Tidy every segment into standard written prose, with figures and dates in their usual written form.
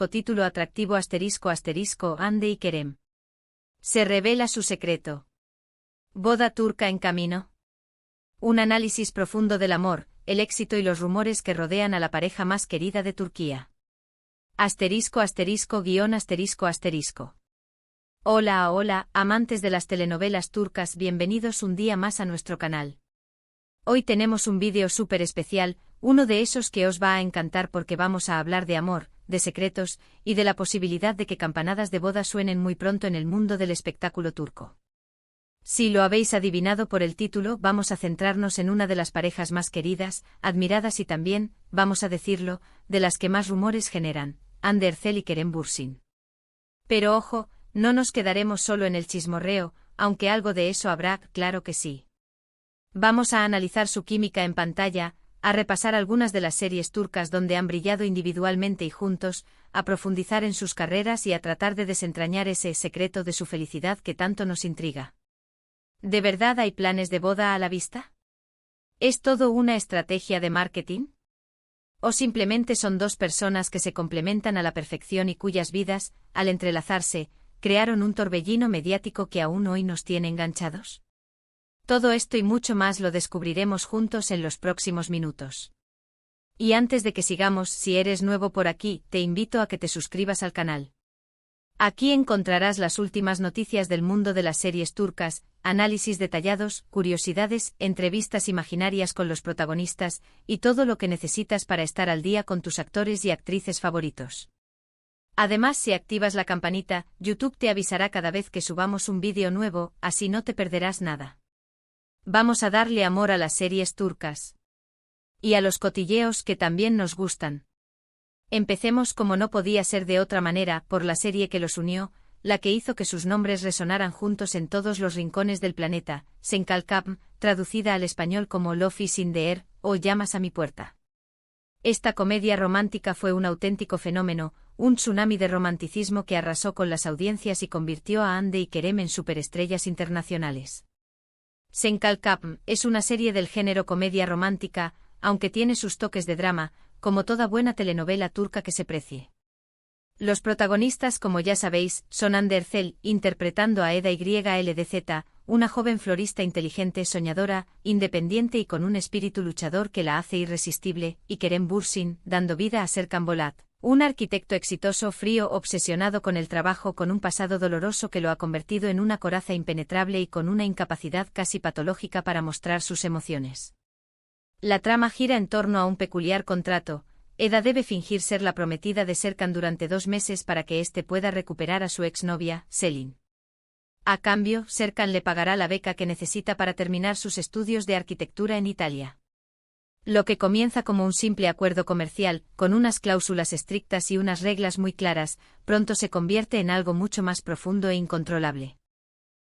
Título atractivo Hande y Kerem. Se revela su secreto. Boda turca en camino. Un análisis profundo del amor, el éxito y los rumores que rodean a la pareja más querida de Turquía. *****. Hola, amantes de las telenovelas turcas, bienvenidos un día más a nuestro canal. Hoy tenemos un vídeo súper especial, uno de esos que os va a encantar porque vamos a hablar de amor, de secretos, y de la posibilidad de que campanadas de boda suenen muy pronto en el mundo del espectáculo turco. Si lo habéis adivinado por el título, vamos a centrarnos en una de las parejas más queridas, admiradas y también, vamos a decirlo, de las que más rumores generan, Hande Erçel y Kerem Bürsin. Pero ojo, no nos quedaremos solo en el chismorreo, aunque algo de eso habrá, claro que sí. Vamos a analizar su química en pantalla, a repasar algunas de las series turcas donde han brillado individualmente y juntos, a profundizar en sus carreras y a tratar de desentrañar ese secreto de su felicidad que tanto nos intriga. ¿De verdad hay planes de boda a la vista? ¿Es todo una estrategia de marketing? ¿O simplemente son dos personas que se complementan a la perfección y cuyas vidas, al entrelazarse, crearon un torbellino mediático que aún hoy nos tiene enganchados? Todo esto y mucho más lo descubriremos juntos en los próximos minutos. Y antes de que sigamos, si eres nuevo por aquí, te invito a que te suscribas al canal. Aquí encontrarás las últimas noticias del mundo de las series turcas, análisis detallados, curiosidades, entrevistas imaginarias con los protagonistas, y todo lo que necesitas para estar al día con tus actores y actrices favoritos. Además, si activas la campanita, YouTube te avisará cada vez que subamos un vídeo nuevo, así no te perderás nada. Vamos a darle amor a las series turcas. Y a los cotilleos que también nos gustan. Empecemos como no podía ser de otra manera, por la serie que los unió, la que hizo que sus nombres resonaran juntos en todos los rincones del planeta, Sen Kalkam, traducida al español como Love is in the air, o Llamas a mi puerta. Esta comedia romántica fue un auténtico fenómeno, un tsunami de romanticismo que arrasó con las audiencias y convirtió a Hande y Kerem en superestrellas internacionales. Sen Kalkam es una serie del género comedia romántica, aunque tiene sus toques de drama, como toda buena telenovela turca que se precie. Los protagonistas, como ya sabéis, son Hande Erçel, interpretando a Eda YLDZ, una joven florista inteligente, soñadora, independiente y con un espíritu luchador que la hace irresistible, y Kerem Bürsin, dando vida a Serkan Bolat, un arquitecto exitoso, frío, obsesionado con el trabajo, con un pasado doloroso que lo ha convertido en una coraza impenetrable y con una incapacidad casi patológica para mostrar sus emociones. La trama gira en torno a un peculiar contrato. Eda debe fingir ser la prometida de Serkan durante 2 meses para que éste pueda recuperar a su exnovia, Selin. A cambio, Serkan le pagará la beca que necesita para terminar sus estudios de arquitectura en Italia. Lo que comienza como un simple acuerdo comercial, con unas cláusulas estrictas y unas reglas muy claras, pronto se convierte en algo mucho más profundo e incontrolable.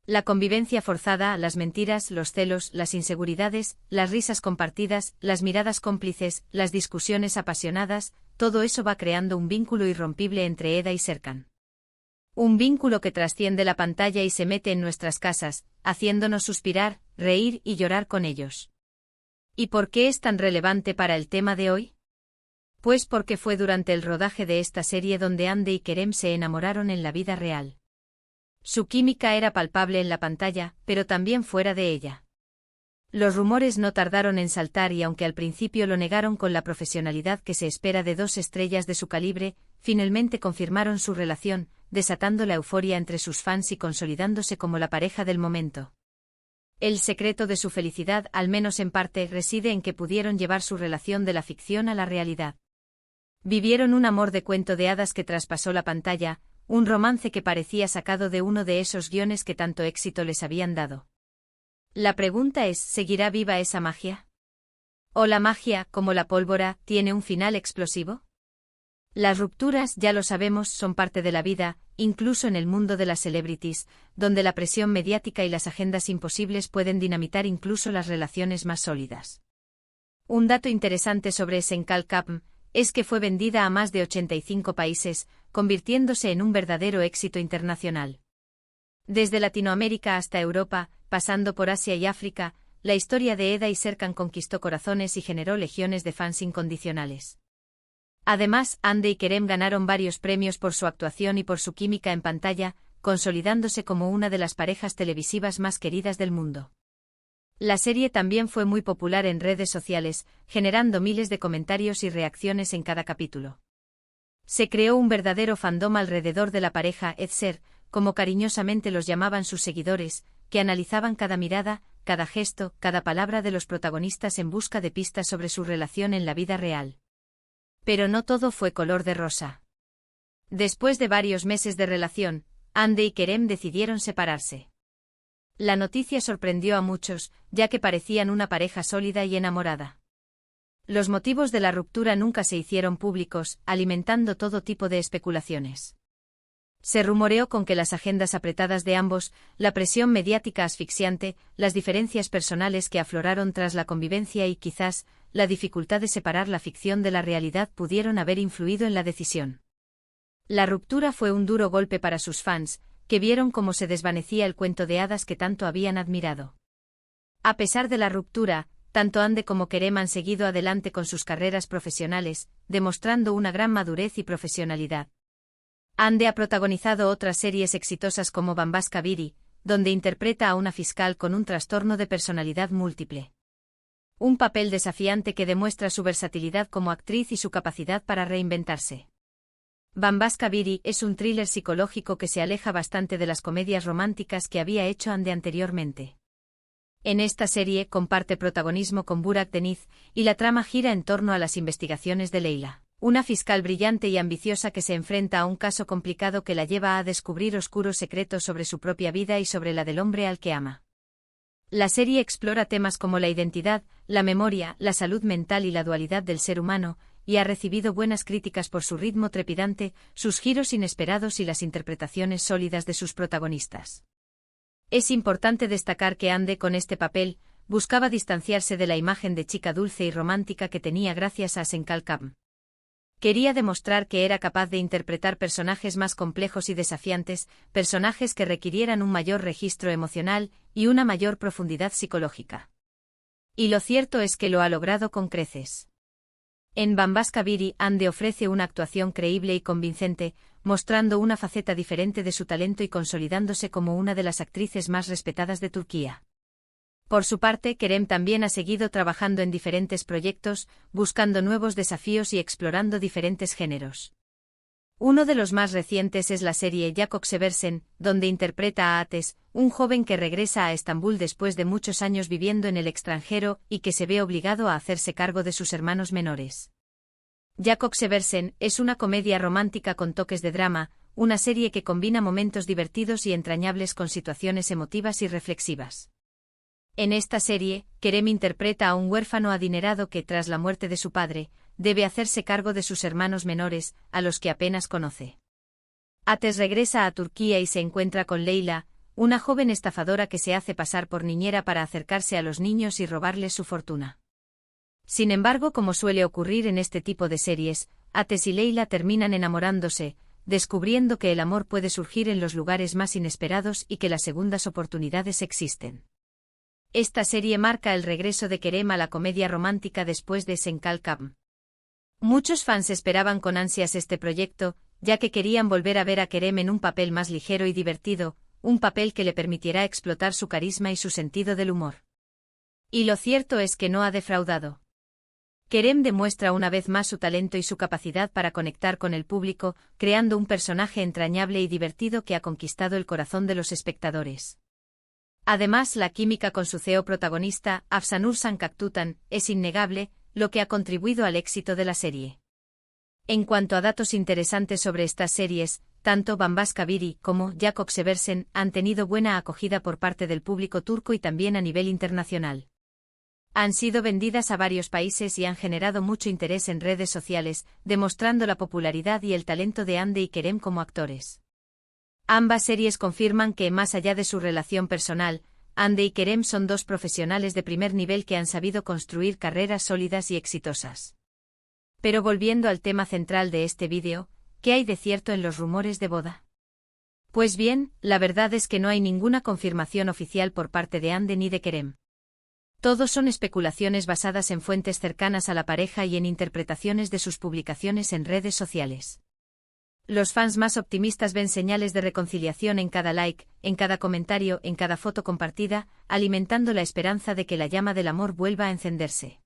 La convivencia forzada, las mentiras, los celos, las inseguridades, las risas compartidas, las miradas cómplices, las discusiones apasionadas, todo eso va creando un vínculo irrompible entre Eda y Serkan. Un vínculo que trasciende la pantalla y se mete en nuestras casas, haciéndonos suspirar, reír y llorar con ellos. ¿Y por qué es tan relevante para el tema de hoy? Pues porque fue durante el rodaje de esta serie donde Hande y Kerem se enamoraron en la vida real. Su química era palpable en la pantalla, pero también fuera de ella. Los rumores no tardaron en saltar y aunque al principio lo negaron con la profesionalidad que se espera de 2 estrellas de su calibre, finalmente confirmaron su relación, desatando la euforia entre sus fans y consolidándose como la pareja del momento. El secreto de su felicidad, al menos en parte, reside en que pudieron llevar su relación de la ficción a la realidad. Vivieron un amor de cuento de hadas que traspasó la pantalla, un romance que parecía sacado de uno de esos guiones que tanto éxito les habían dado. La pregunta es, ¿seguirá viva esa magia? ¿O la magia, como la pólvora, tiene un final explosivo? Las rupturas, ya lo sabemos, son parte de la vida, incluso en el mundo de las celebrities, donde la presión mediática y las agendas imposibles pueden dinamitar incluso las relaciones más sólidas. Un dato interesante sobre Sen Kalkam es que fue vendida a más de 85 países, convirtiéndose en un verdadero éxito internacional. Desde Latinoamérica hasta Europa, pasando por Asia y África, la historia de Eda y Serkan conquistó corazones y generó legiones de fans incondicionales. Además, Hande y Kerem ganaron varios premios por su actuación y por su química en pantalla, consolidándose como una de las parejas televisivas más queridas del mundo. La serie también fue muy popular en redes sociales, generando miles de comentarios y reacciones en cada capítulo. Se creó un verdadero fandom alrededor de la pareja Edser, como cariñosamente los llamaban sus seguidores, que analizaban cada mirada, cada gesto, cada palabra de los protagonistas en busca de pistas sobre su relación en la vida real. Pero no todo fue color de rosa. Después de varios meses de relación, Hande y Kerem decidieron separarse. La noticia sorprendió a muchos, ya que parecían una pareja sólida y enamorada. Los motivos de la ruptura nunca se hicieron públicos, alimentando todo tipo de especulaciones. Se rumoreó con que las agendas apretadas de ambos, la presión mediática asfixiante, las diferencias personales que afloraron tras la convivencia y quizás, la dificultad de separar la ficción de la realidad pudieron haber influido en la decisión. La ruptura fue un duro golpe para sus fans, que vieron cómo se desvanecía el cuento de hadas que tanto habían admirado. A pesar de la ruptura, tanto Hande como Kerem han seguido adelante con sus carreras profesionales, demostrando una gran madurez y profesionalidad. Hande ha protagonizado otras series exitosas como Bambaska Biri, donde interpreta a una fiscal con un trastorno de personalidad múltiple. Un papel desafiante que demuestra su versatilidad como actriz y su capacidad para reinventarse. Bambaska Biri es un thriller psicológico que se aleja bastante de las comedias románticas que había hecho Hande anteriormente. En esta serie comparte protagonismo con Burak Deniz, y la trama gira en torno a las investigaciones de Leila, una fiscal brillante y ambiciosa que se enfrenta a un caso complicado que la lleva a descubrir oscuros secretos sobre su propia vida y sobre la del hombre al que ama. La serie explora temas como la identidad, la memoria, la salud mental y la dualidad del ser humano, y ha recibido buenas críticas por su ritmo trepidante, sus giros inesperados y las interpretaciones sólidas de sus protagonistas. Es importante destacar que Hande con este papel buscaba distanciarse de la imagen de chica dulce y romántica que tenía gracias a Senkal Kam. Quería demostrar que era capaz de interpretar personajes más complejos y desafiantes, personajes que requirieran un mayor registro emocional y una mayor profundidad psicológica. Y lo cierto es que lo ha logrado con creces. En Bambaska Biri, Hande ofrece una actuación creíble y convincente, mostrando una faceta diferente de su talento y consolidándose como una de las actrices más respetadas de Turquía. Por su parte, Kerem también ha seguido trabajando en diferentes proyectos, buscando nuevos desafíos y explorando diferentes géneros. Uno de los más recientes es la serie Jakob Seversen, donde interpreta a Ateş, un joven que regresa a Estambul después de muchos años viviendo en el extranjero y que se ve obligado a hacerse cargo de sus hermanos menores. Jakob Seversen es una comedia romántica con toques de drama, una serie que combina momentos divertidos y entrañables con situaciones emotivas y reflexivas. En esta serie, Kerem interpreta a un huérfano adinerado que, tras la muerte de su padre, debe hacerse cargo de sus hermanos menores, a los que apenas conoce. Ateş regresa a Turquía y se encuentra con Leila, una joven estafadora que se hace pasar por niñera para acercarse a los niños y robarles su fortuna. Sin embargo, como suele ocurrir en este tipo de series, Ateş y Leila terminan enamorándose, descubriendo que el amor puede surgir en los lugares más inesperados y que las segundas oportunidades existen. Esta serie marca el regreso de Kerem a la comedia romántica después de Senkal Kam. Muchos fans esperaban con ansias este proyecto, ya que querían volver a ver a Kerem en un papel más ligero y divertido, un papel que le permitirá explotar su carisma y su sentido del humor. Y lo cierto es que no ha defraudado. Kerem demuestra una vez más su talento y su capacidad para conectar con el público, creando un personaje entrañable y divertido que ha conquistado el corazón de los espectadores. Además, la química con su CEO protagonista, Afsanur Sankaktutan, es innegable, lo que ha contribuido al éxito de la serie. En cuanto a datos interesantes sobre estas series, tanto Bambaska Biri como Jakob Seversen han tenido buena acogida por parte del público turco y también a nivel internacional. Han sido vendidas a varios países y han generado mucho interés en redes sociales, demostrando la popularidad y el talento de Hande y Kerem como actores. Ambas series confirman que, más allá de su relación personal, Hande y Kerem son dos profesionales de primer nivel que han sabido construir carreras sólidas y exitosas. Pero volviendo al tema central de este vídeo, ¿qué hay de cierto en los rumores de boda? Pues bien, la verdad es que no hay ninguna confirmación oficial por parte de Hande ni de Kerem. Todos son especulaciones basadas en fuentes cercanas a la pareja y en interpretaciones de sus publicaciones en redes sociales. Los fans más optimistas ven señales de reconciliación en cada like, en cada comentario, en cada foto compartida, alimentando la esperanza de que la llama del amor vuelva a encenderse.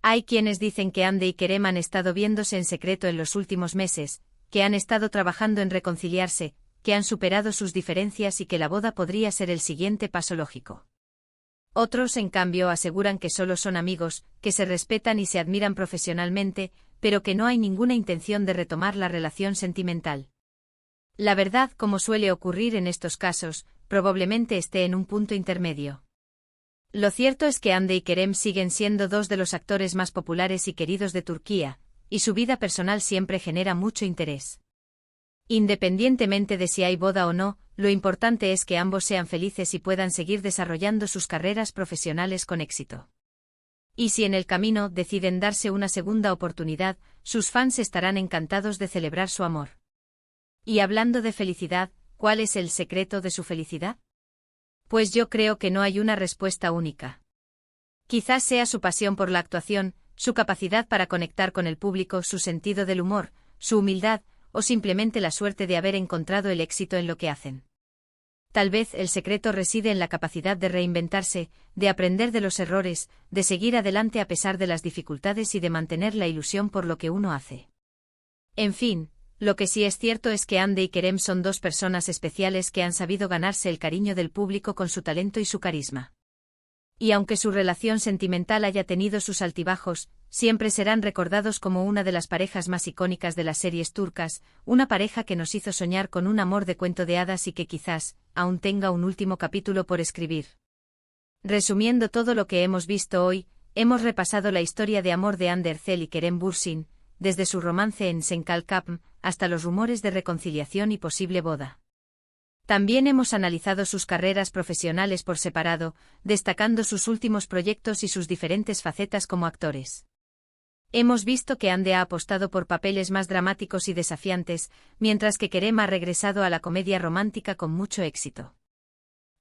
Hay quienes dicen que Ande y Kerem han estado viéndose en secreto en los últimos meses, que han estado trabajando en reconciliarse, que han superado sus diferencias y que la boda podría ser el siguiente paso lógico. Otros, en cambio, aseguran que solo son amigos, que se respetan y se admiran profesionalmente, pero que no hay ninguna intención de retomar la relación sentimental. La verdad, como suele ocurrir en estos casos, probablemente esté en un punto intermedio. Lo cierto es que Ande y Kerem siguen siendo dos de los actores más populares y queridos de Turquía, y su vida personal siempre genera mucho interés. Independientemente de si hay boda o no, lo importante es que ambos sean felices y puedan seguir desarrollando sus carreras profesionales con éxito. Y si en el camino deciden darse una segunda oportunidad, sus fans estarán encantados de celebrar su amor. Y hablando de felicidad, ¿cuál es el secreto de su felicidad? Pues yo creo que no hay una respuesta única. Quizás sea su pasión por la actuación, su capacidad para conectar con el público, su sentido del humor, su humildad, o simplemente la suerte de haber encontrado el éxito en lo que hacen. Tal vez el secreto reside en la capacidad de reinventarse, de aprender de los errores, de seguir adelante a pesar de las dificultades y de mantener la ilusión por lo que uno hace. En fin, lo que sí es cierto es que Ande y Kerem son dos personas especiales que han sabido ganarse el cariño del público con su talento y su carisma. Y aunque su relación sentimental haya tenido sus altibajos, siempre serán recordados como una de las parejas más icónicas de las series turcas, una pareja que nos hizo soñar con un amor de cuento de hadas y que quizás aún tenga un último capítulo por escribir. Resumiendo todo lo que hemos visto hoy, hemos repasado la historia de amor de Hande Erçel y Kerem Bürsin, desde su romance en Senkalkapm hasta los rumores de reconciliación y posible boda. También hemos analizado sus carreras profesionales por separado, destacando sus últimos proyectos y sus diferentes facetas como actores. Hemos visto que Hande ha apostado por papeles más dramáticos y desafiantes, mientras que Kerem ha regresado a la comedia romántica con mucho éxito.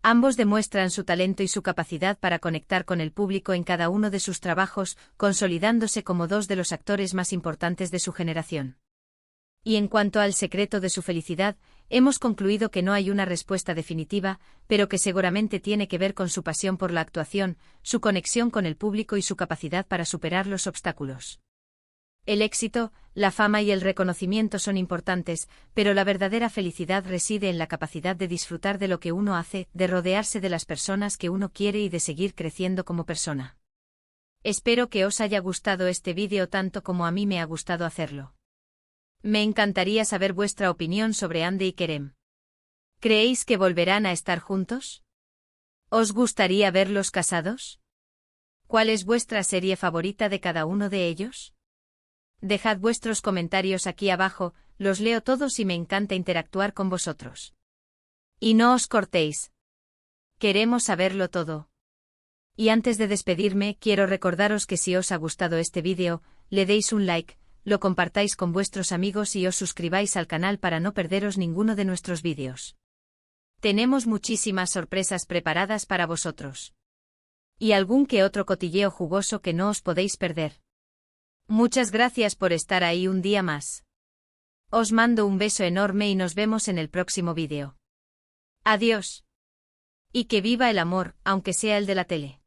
Ambos demuestran su talento y su capacidad para conectar con el público en cada uno de sus trabajos, consolidándose como dos de los actores más importantes de su generación. Y en cuanto al secreto de su felicidad, hemos concluido que no hay una respuesta definitiva, pero que seguramente tiene que ver con su pasión por la actuación, su conexión con el público y su capacidad para superar los obstáculos. El éxito, la fama y el reconocimiento son importantes, pero la verdadera felicidad reside en la capacidad de disfrutar de lo que uno hace, de rodearse de las personas que uno quiere y de seguir creciendo como persona. Espero que os haya gustado este vídeo tanto como a mí me ha gustado hacerlo. Me encantaría saber vuestra opinión sobre Hande y Kerem. ¿Creéis que volverán a estar juntos? ¿Os gustaría verlos casados? ¿Cuál es vuestra serie favorita de cada uno de ellos? Dejad vuestros comentarios aquí abajo, los leo todos y me encanta interactuar con vosotros. Y no os cortéis. Queremos saberlo todo. Y antes de despedirme, quiero recordaros que si os ha gustado este vídeo, le deis un like, lo compartáis con vuestros amigos y os suscribáis al canal para no perderos ninguno de nuestros vídeos. Tenemos muchísimas sorpresas preparadas para vosotros. Y algún que otro cotilleo jugoso que no os podéis perder. Muchas gracias por estar ahí un día más. Os mando un beso enorme y nos vemos en el próximo vídeo. Adiós. Y que viva el amor, aunque sea el de la tele.